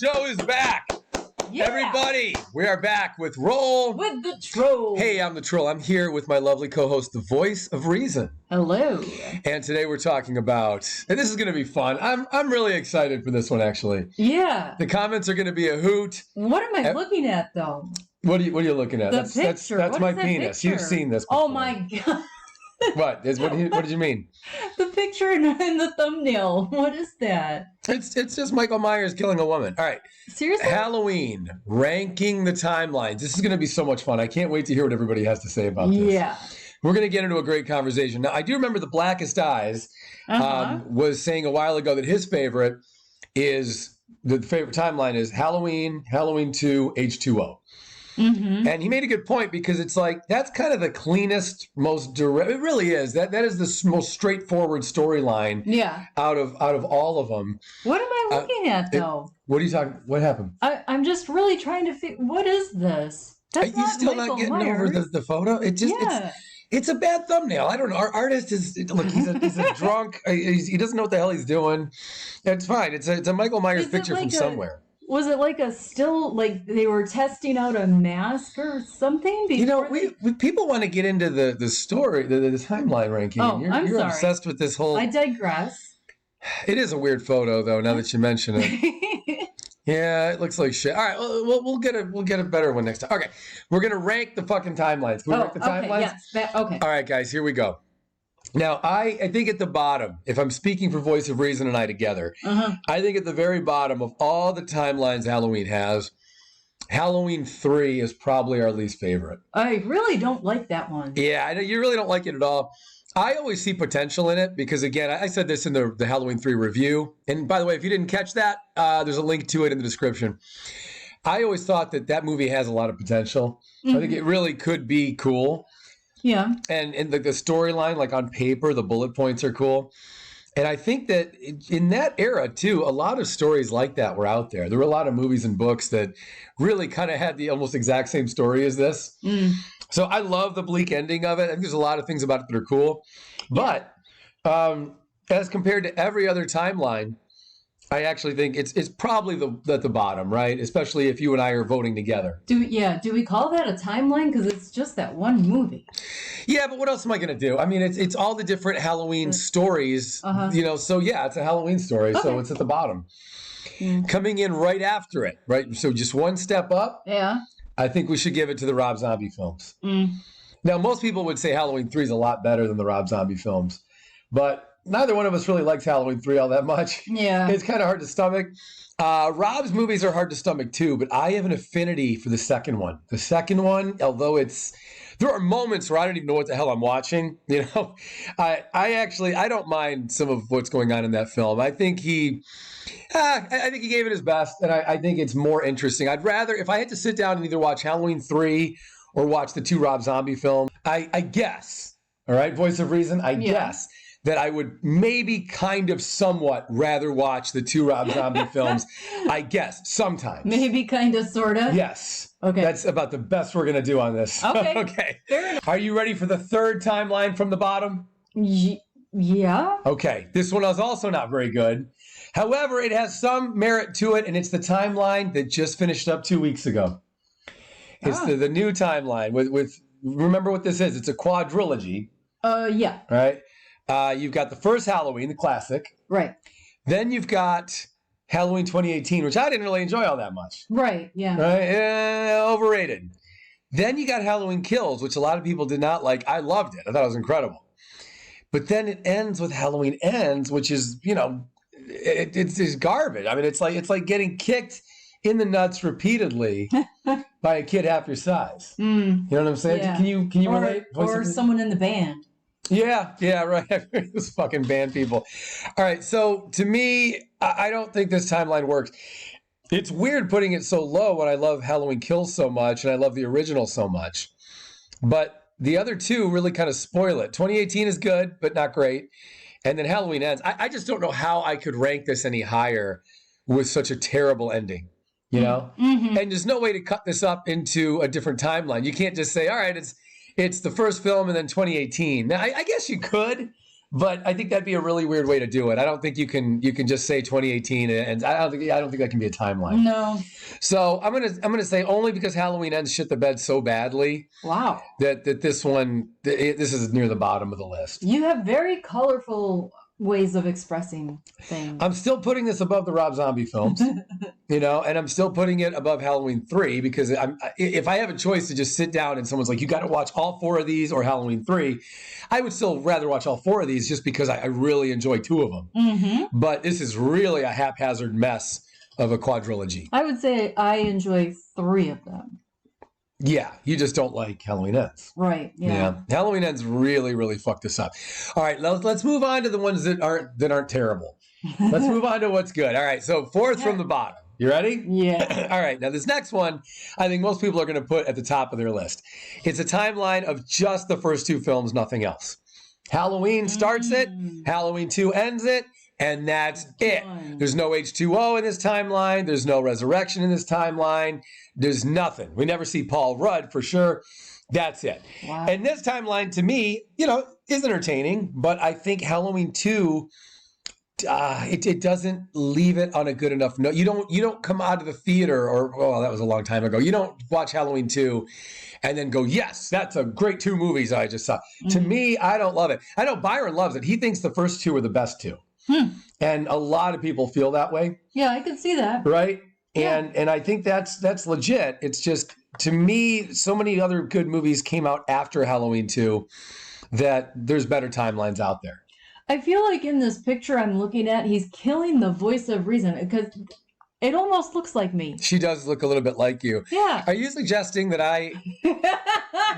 show is back. Yeah. Everybody, we are back with Roll with the Troll. Hey, I'm the Troll. I'm here with my lovely co-host, the voice of reason. Hello. And today we're talking about, and this is going to be fun. I'm really excited for this one, actually. Yeah. The comments are going to be a hoot. What am I looking at, though? What are you looking at? The That's picture. that's What my is that penis. picture? You've seen this before. Oh my god. What did you mean? The picture in the thumbnail. What is that? It's just Michael Myers killing a woman. All right. Seriously? Halloween, ranking the timelines. This is going to be so much fun. I can't wait to hear what everybody has to say about this. Yeah. We're going to get into a great conversation. Now, I do remember the Blackest Eyes was saying a while ago that his favorite is, the favorite timeline is Halloween, Halloween 2, H2O. Mm-hmm. And he made a good point because it's like, that's kind of the cleanest, most direct, it really is. That is the most straightforward storyline out of all of them. What am I looking at, though? What are you talking, what happened? I'm just really trying to figure, what is this? That's are you still Michael not getting Myers. over the photo? It just, it's a bad thumbnail. I don't know. Our artist is, look, he's a drunk. He doesn't know what the hell he's doing. It's fine. It's a Michael Myers picture from somewhere. Was it like a still, like they were testing out a mask or something? You know, people want to get into the story, the timeline ranking. Oh, you're sorry. Obsessed with this whole. I digress. It is a weird photo, though. Now that you mention it, yeah, it looks like shit. All right, we'll get a better one next time. Okay, we're gonna rank the fucking timelines. Can we rank the timelines? Yes. Okay. All right, guys, here we go. Now, I think at the bottom, if I'm speaking for Voice of Reason and I together, I think at the very bottom of all the timelines Halloween has, Halloween 3 is probably our least favorite. I really don't like that one. Yeah, I know you really don't like it at all. I always see potential in it because, again, I said this in the Halloween 3 review. And by the way, if you didn't catch that, there's a link to it in the description. I always thought that movie has a lot of potential. I think it really could be cool. Yeah. And the storyline, like on paper, the bullet points are cool. And I think that in that era, too, a lot of stories like that were out there. There were a lot of movies and books that really kind of had the almost exact same story as this. So I love the bleak ending of it. I think there's a lot of things about it that are cool. But as compared to every other timeline, I actually think it's probably at the bottom, right? Especially if you and I are voting together. Do we call that a timeline? Because it's just that one movie. Yeah, but what else am I going to do? I mean, it's all the different Halloween stories, you know. So yeah, it's a Halloween story, so it's at the bottom. Coming in right after it, right? So just one step up. Yeah. I think we should give it to the Rob Zombie films. Now, most people would say Halloween 3 is a lot better than the Rob Zombie films, but neither one of us really likes Halloween 3 all that much. Yeah. It's kind of hard to stomach. Rob's movies are hard to stomach too, but I have an affinity for the second one. The second one, although there are moments where I don't even know what the hell I'm watching. You know, I don't mind some of what's going on in that film. I think I think he gave it his best, and I think it's more interesting. I'd rather, if I had to sit down and either watch Halloween 3 or watch the 2 Rob Zombie films, I guess, all right, Voice of Reason, I guess that I would maybe kind of somewhat rather watch the 2 Rob Zombie films, I guess, sometimes. Maybe kind of, sort of? Yes. Okay. That's about the best we're going to do on this. Okay. Okay. Fair enough. Are you ready for the third timeline from the bottom? Yeah. Okay. This one is also not very good. However, it has some merit to it, and it's the timeline that just finished up 2 weeks ago. It's the new timeline with remember what this is. It's a quadrilogy. Yeah. Right? You've got the first Halloween, the classic. Right. Then you've got Halloween 2018, which I didn't really enjoy all that much. Right, yeah. Right? Overrated. Then you got Halloween Kills, which a lot of people did not like. I loved it. I thought it was incredible. But then it ends with Halloween Ends, which is, you know, it's garbage. I mean, it's like getting kicked in the nuts repeatedly by a kid half your size. You know what I'm saying? Yeah. Can you relate? Or someone in the band. Yeah, right. Those fucking band people. All right, so to me, I don't think this timeline works. It's weird putting it so low when I love Halloween Kills so much and I love the original so much. But the other two really kind of spoil it. 2018 is good, but not great. And then Halloween Ends. I just don't know how I could rank this any higher with such a terrible ending. You know? And there's no way to cut this up into a different timeline. You can't just say, all right, it's the first film and then 2018. Now, I guess you could, But I think that'd be a really weird way to do it. I don't think you can just say 2018, and I don't think that can be a timeline. No. So I'm gonna say only because Halloween Ends shit the bed so badly. Wow. That this one this is near the bottom of the list. You have very colorful ways of expressing things. I'm still putting this above the Rob Zombie films, and I'm still putting it above Halloween 3 because if I have a choice to just sit down and someone's like, you got to watch all 4 of these or Halloween 3, I would still rather watch all 4 of these just because I really enjoy 2 of them. Mm-hmm. But this is really a haphazard mess of a quadrilogy. I would say I enjoy 3 of them. Yeah, you just don't like Halloween Ends. Right. Yeah. Halloween Ends really, really fucked us up. All right, let's move on to the ones that aren't terrible. Let's move on to what's good. All right, so 4th from the bottom. You ready? Yeah. All right, now this next one, I think most people are going to put at the top of their list. It's a timeline of just the first 2 films, nothing else. Halloween starts it, Halloween 2 ends it, and that's it. There's no H2O in this timeline. There's no resurrection in this timeline. There's nothing. We never see Paul Rudd for sure. That's it. Wow. And this timeline, to me, is entertaining, but I think Halloween 2, it doesn't leave it on a good enough note. You don't come out of the theater that was a long time ago. You don't watch Halloween 2 and then go, yes, that's a great 2 movies I just saw. Mm-hmm. To me, I don't love it. I know Byron loves it. He thinks the first 2 are the best 2. And a lot of people feel that way. Yeah, I can see that. Right? Yeah. And I think that's legit. It's just, to me, so many other good movies came out after Halloween 2 that there's better timelines out there. I feel like in this picture I'm looking at, he's killing the voice of reason because it almost looks like me. She does look a little bit like you. Yeah. Are you suggesting that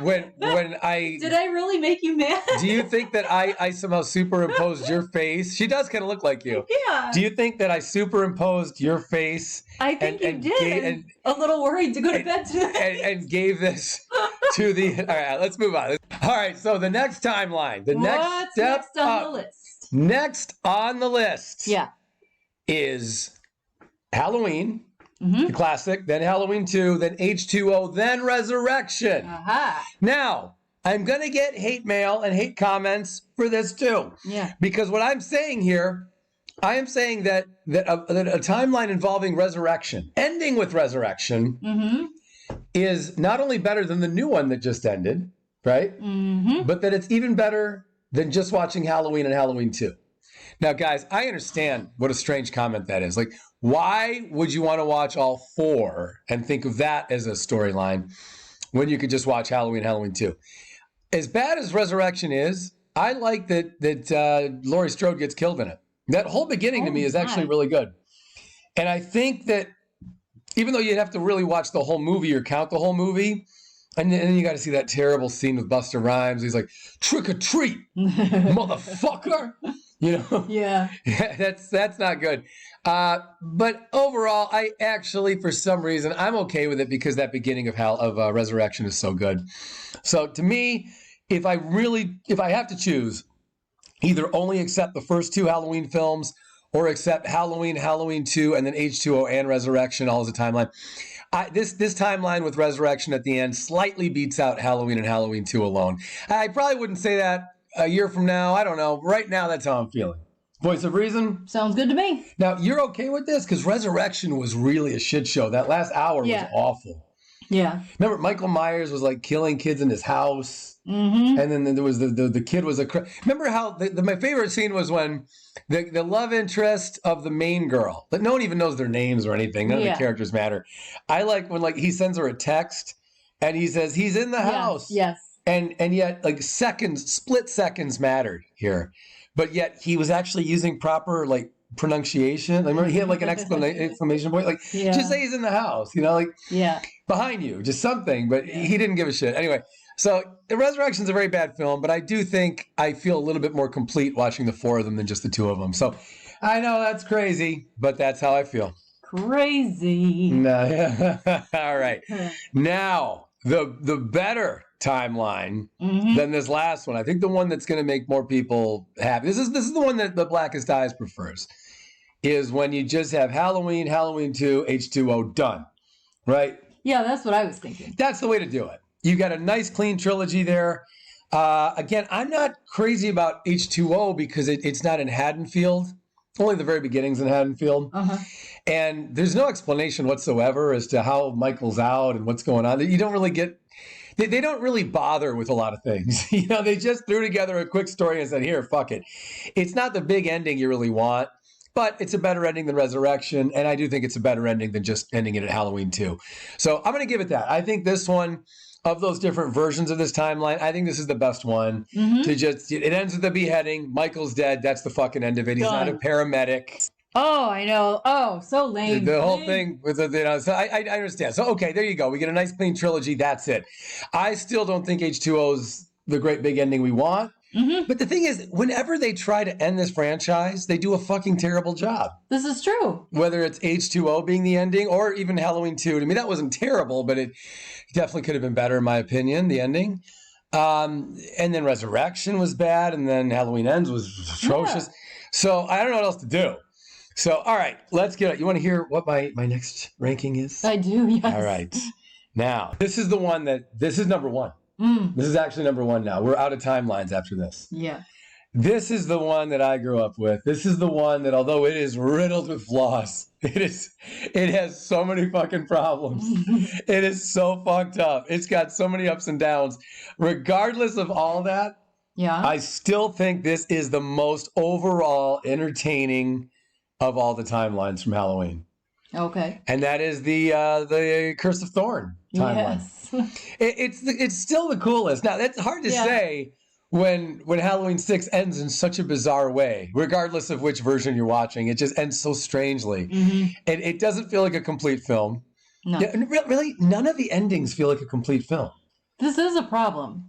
when I... Did I really make you mad? Do you think that I somehow superimposed your face? She does kind of look like you. Yeah. Do you think that I superimposed your face? I think you did. A little worried to go to bed tonight. And gave this to the... All right, let's move on. All right, so the next timeline. What's next on the list? Next on the list is Halloween, the classic, then Halloween 2, then H2O, then Resurrection. Now, I'm going to get hate mail and hate comments for this too. Yeah. Because what I'm saying here, I am saying that a timeline involving Resurrection, ending with Resurrection, is not only better than the new one that just ended, right? But that it's even better than just watching Halloween and Halloween 2. Now, guys, I understand what a strange comment that is. Like, why would you want to watch all 4 and think of that as a storyline when you could just watch Halloween, Halloween 2? As bad as Resurrection is, I like that Laurie Strode gets killed in it. That whole beginning to me is actually really good. And I think that even though you'd have to really watch the whole movie or count the whole movie, and then you got to see that terrible scene with Busta Rhymes. He's like, trick or treat, motherfucker. Yeah. That's not good. But overall, I actually, for some reason, I'm okay with it because that beginning of Resurrection is so good. So to me, if I have to choose, either only accept the first 2 Halloween films or accept Halloween, Halloween 2, and then H2O and Resurrection all as a timeline. This timeline with Resurrection at the end slightly beats out Halloween and Halloween 2 alone. I probably wouldn't say that a year from now. I don't know. Right now, that's how I'm feeling. Voice of reason? Sounds good to me. Now, you're okay with this? Because Resurrection was really a shit show. That last hour was awful. Yeah. Remember, Michael Myers was like killing kids in his house. And then there was the kid was remember how my favorite scene was when the love interest of the main girl, but no one even knows their names or anything. None of the characters matter. I like when he sends her a text and he says he's in the house. Yes. And yet split seconds mattered here. But yet he was actually using proper pronunciation. I remember he had an exclamation point. Just say he's in the house, behind you, just something. But he didn't give a shit. Anyway, so Resurrection's a very bad film, but I do think I feel a little bit more complete watching the 4 of them than just the 2 of them. So I know that's crazy, but that's how I feel. Crazy. No, all right. Now, the better timeline than this last one. I think the one that's going to make more people happy. This is the one that the Blackest Eyes prefers. Is when you just have Halloween, Halloween 2, H2O done, right? Yeah, that's what I was thinking. That's the way to do it. You got a nice clean trilogy there. Again, I'm not crazy about H2O because it's not in Haddonfield. Only the very beginnings in Haddonfield. Uh-huh. And there's no explanation whatsoever as to how Michael's out and what's going on. You don't really get... They don't really bother with a lot of things. They just threw together a quick story and said, here, fuck it. It's not the big ending you really want, but it's a better ending than Resurrection. And I do think it's a better ending than just ending it at Halloween 2. So I'm going to give it that. I think this one, of those different versions of this timeline, I think this is the best one. It ends with the beheading. Michael's dead. That's the fucking end of it. He's not a paramedic. Oh, I know. Oh, so lame. The whole thing with so I understand. So, okay, there you go. We get a nice clean trilogy. That's it. I still don't think H2O is the great big ending we want. But the thing is, whenever they try to end this franchise, they do a fucking terrible job. This is true. Whether it's H2O being the ending or even Halloween 2. I mean, that wasn't terrible, but it definitely could have been better, in my opinion, the ending. And then Resurrection was bad, and then Halloween Ends was atrocious. Yeah. So I don't know what else to do. So, all right, let's get it. You want to hear what my next ranking is? I do, yes. All right. Now, this is number one. This is actually number one now. We're out of timelines after this. Yeah. This is the one that I grew up with. This is the one that, although it is riddled with flaws, it has so many fucking problems. It is so fucked up. It's got so many ups and downs. Regardless of all that, I still think this is the most overall entertaining of all the timelines from Halloween. Okay. And that is the Curse of Thorne timeline. Yes. It's still the coolest. Now, that's hard to say when Halloween 6 ends in such a bizarre way, regardless of which version you're watching. It just ends so strangely. And it doesn't feel like a complete film. No. Yeah, really, none of the endings feel like a complete film. This is a problem.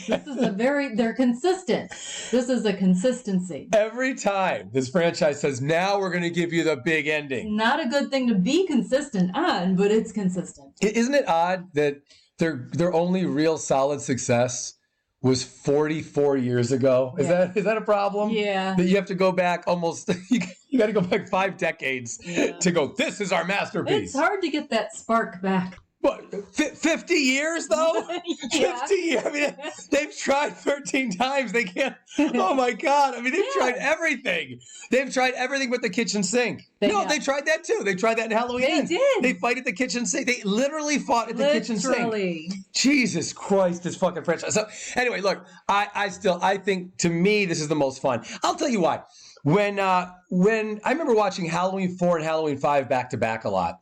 They're consistent. This is a consistency. Every time this franchise says, now we're going to give you the big ending. Not a good thing to be consistent on, but it's consistent. Isn't it odd that their only real solid success was 44 years ago? Is that a problem? Yeah. That you have to go back almost, you got to go back 5 decades to go, this is our masterpiece. It's hard to get that spark back. What, 50 years, though? 50 years? I mean, they've tried 13 times. They can't. Oh, my God. I mean, they've tried everything. They've tried everything but the kitchen sink. They tried that, too. They tried that in Halloween. They did. They fight at the kitchen sink. They literally fought at the kitchen sink. Jesus Christ, this fucking franchise. So, anyway, look, I think, to me, this is the most fun. I'll tell you why. When I remember watching Halloween 4 and Halloween 5 back-to-back a lot.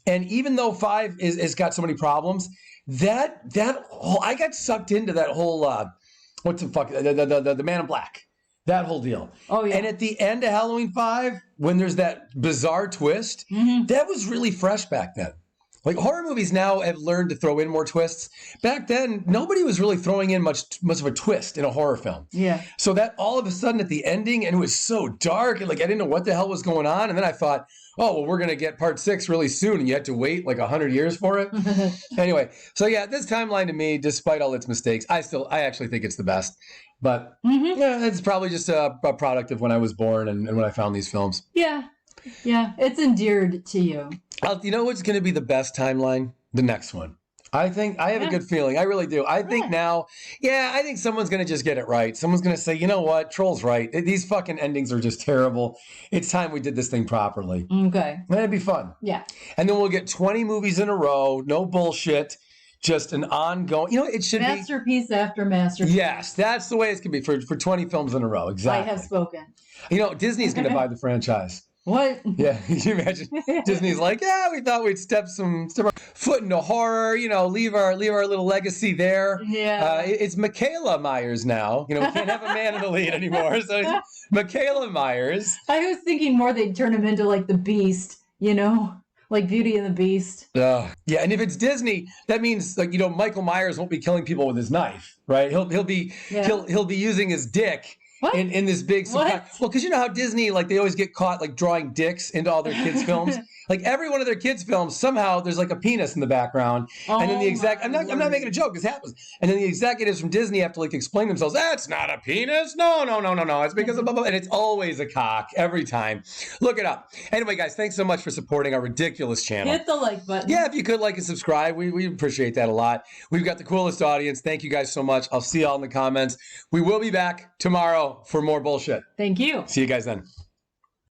And even though 5 has got so many problems, that whole, I got sucked into that whole what's the fuck the Man in Black, that whole deal. Oh yeah. And at the end of Halloween 5, when there's that bizarre twist, that was really fresh back then. Like horror movies now have learned to throw in more twists. Back then, nobody was really throwing in much of a twist in a horror film. Yeah. So that all of a sudden at the ending, and it was so dark, and like I didn't know what the hell was going on, and then I thought, oh, well, we're going to get part 6 really soon, and you had to wait like 100 years for it. Anyway, so yeah, this timeline to me, despite all its mistakes, I actually think it's the best. But yeah, it's probably just a product of when I was born and when I found these films. Yeah. Yeah, it's endeared to you. You know what's going to be the best timeline? The next one. I have a good feeling. I really do. I think now, I think someone's going to just get it right. Someone's going to say, you know what? Troll's right. These fucking endings are just terrible. It's time we did this thing properly. Okay. That'd be fun. Yeah. And then we'll get 20 movies in a row. No bullshit. Just an ongoing, it should be. Masterpiece after masterpiece. Yes, that's the way it's going to be for 20 films in a row. Exactly. I have spoken. Disney's going to buy the franchise. What? Yeah, can you imagine? Disney's like, we thought we'd step our foot into horror, leave our little legacy there. Yeah. It's Michaela Myers now. We can't have a man in the lead anymore. So it's Michaela Myers. I was thinking more they'd turn him into like the Beast, like Beauty and the Beast. Yeah, and if it's Disney, that means Michael Myers won't be killing people with his knife, right? He'll be using his dick What? in this big surprise. What? Well, because you know how Disney, like, they always get caught like drawing dicks into all their kids' films. Like every one of their kids' films, somehow there's like a penis in the background, and then the I'm not making a joke. This happens, and then the executives from Disney have to like explain themselves. That's not a penis. No. It's because of blah, blah, and it's always a cock every time. Look it up. Anyway, guys, thanks so much for supporting our ridiculous channel. Hit the like button. Yeah, if you could like and subscribe, we appreciate that a lot. We've got the coolest audience. Thank you guys so much. I'll see y'all in the comments. We will be back tomorrow for more bullshit. Thank you. See you guys then.